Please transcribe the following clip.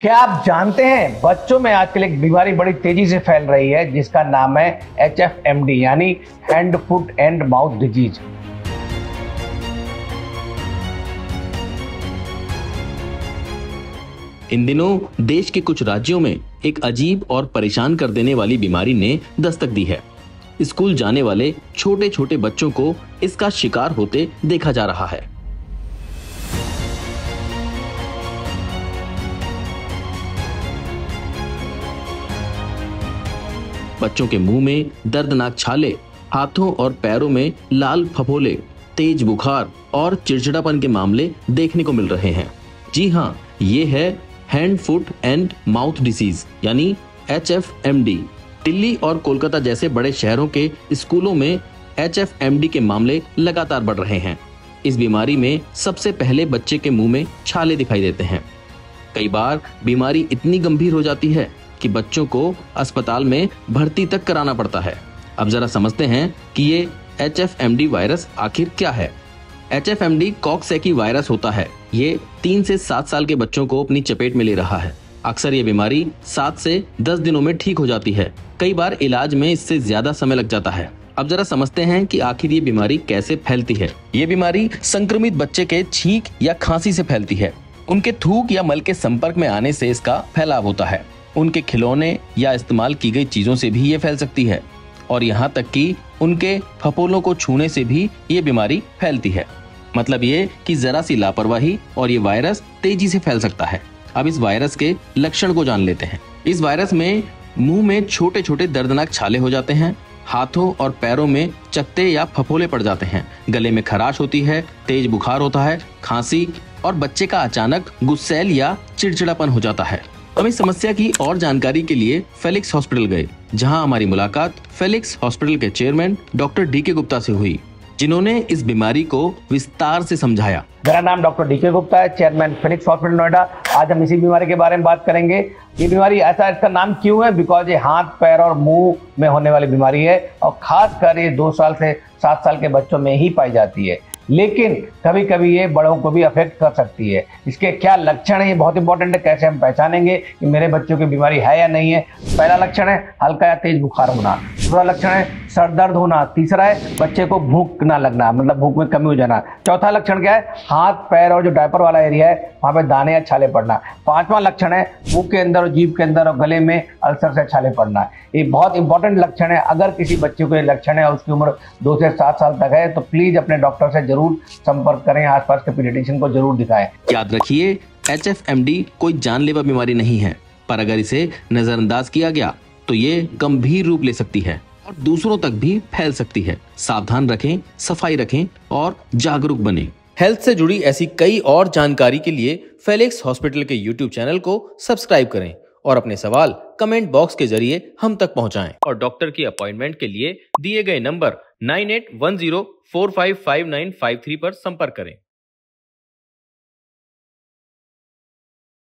क्या आप जानते हैं बच्चों में आजकल एक बीमारी बड़ी तेजी से फैल रही है जिसका नाम है HFMD यानी hand foot and mouth disease. इन दिनों देश के कुछ राज्यों में एक अजीब और परेशान कर देने वाली बीमारी ने दस्तक दी है। स्कूल जाने वाले छोटे छोटे बच्चों को इसका शिकार होते देखा जा रहा है। बच्चों के मुंह में दर्दनाक छाले, हाथों और पैरों में लाल फफोले, तेज बुखार और चिड़चिड़ापन के मामले देखने को मिल रहे हैं। जी हाँ, ये है hand foot and mouth disease यानी HFMD। दिल्ली और कोलकाता जैसे बड़े शहरों के स्कूलों में HFMD के मामले लगातार बढ़ रहे हैं। इस बीमारी में सबसे पहले बच्चे के मुंह में छाले दिखाई देते हैं। कई बार बीमारी इतनी गंभीर हो जाती है कि बच्चों को अस्पताल में भर्ती तक कराना पड़ता है। अब जरा समझते हैं कि ये HFMD वायरस आखिर क्या है। HFMD कॉक्सैकी वायरस होता है। ये 3 से 7 साल के बच्चों को अपनी चपेट में ले रहा है। अक्सर ये बीमारी 7 से 10 दिनों में ठीक हो जाती है। कई बार इलाज में इससे ज्यादा समय लग जाता है। अब जरा समझते हैं कि आखिर ये बीमारी कैसे फैलती है। ये बीमारी संक्रमित बच्चे के छींक या खांसी से फैलती है। उनके थूक या मल के संपर्क में आने से इसका फैलाव होता है। उनके खिलौने या इस्तेमाल की गई चीजों से भी ये फैल सकती है और यहाँ तक कि उनके फफोलों को छूने से भी ये बीमारी फैलती है। मतलब ये कि जरा सी लापरवाही और ये वायरस तेजी से फैल सकता है। अब इस वायरस के लक्षण को जान लेते हैं। इस वायरस में मुंह में छोटे छोटे दर्दनाक छाले हो जाते हैं, हाथों और पैरों में चकत्ते या फफोले पड़ जाते हैं, गले में खराश होती है, तेज बुखार होता है, खांसी और बच्चे का अचानक गुस्सैल या चिड़चिड़ापन हो जाता है। हम इस समस्या की और जानकारी के लिए फेलिक्स हॉस्पिटल गए, जहां हमारी मुलाकात फेलिक्स हॉस्पिटल के चेयरमैन डॉक्टर DK गुप्ता से हुई, जिन्होंने इस बीमारी को विस्तार से समझाया। मेरा नाम डॉक्टर DK गुप्ता है, चेयरमैन फेलिक्स हॉस्पिटल नोएडा। आज हम इसी बीमारी के बारे में बात करेंगे। ये बीमारी ऐसा इसका नाम क्यों है? बिकॉज ये हाथ, पैर और मुंह में होने वाली बीमारी है और खासकर ये 2 साल से 7 साल के बच्चों में ही पाई जाती है, लेकिन कभी कभी ये बड़ों को भी अफेक्ट कर सकती है। इसके क्या लक्षण है, ये बहुत इंपॉर्टेंट है। कैसे हम पहचानेंगे कि मेरे बच्चों की बीमारी है या नहीं है? पहला लक्षण है हल्का या तेज बुखार होना। दूसरा लक्षण है सर दर्द होना। तीसरा है बच्चे को भूख ना लगना, मतलब भूख में कमी हो जाना। चौथा लक्षण क्या है? हाथ, पैर और जो डायपर वाला एरिया है वहां पे दाने या छाले पड़ना। पांचवा लक्षण है मुंह के अंदर और जीभ के अंदर और गले में अल्सर से छाले पड़ना। ये बहुत इंपॉर्टेंट लक्षण है। अगर किसी बच्चे को ये लक्षण है और उसकी उम्र 2 से 7 साल तक है तो प्लीज अपने डॉक्टर से जरूर संपर्क करें, आसपास के पीडियाट्रिशियन को जरूर दिखाएं। याद रखिए, HFMD कोई जानलेवा बीमारी नहीं है, पर अगर इसे नजरअंदाज किया गया तो ये गंभीर रूप ले सकती है और दूसरों तक भी फैल सकती है। सावधान रखें, सफाई रखें और जागरूक बने। हेल्थ से जुड़ी ऐसी कई और जानकारी के लिए फेलिक्स हॉस्पिटल के YouTube चैनल को सब्सक्राइब करें और अपने सवाल कमेंट बॉक्स के जरिए हम तक पहुंचाएं। और डॉक्टर की अपॉइंटमेंट के लिए दिए गए नंबर 9810455953 पर संपर्क करें।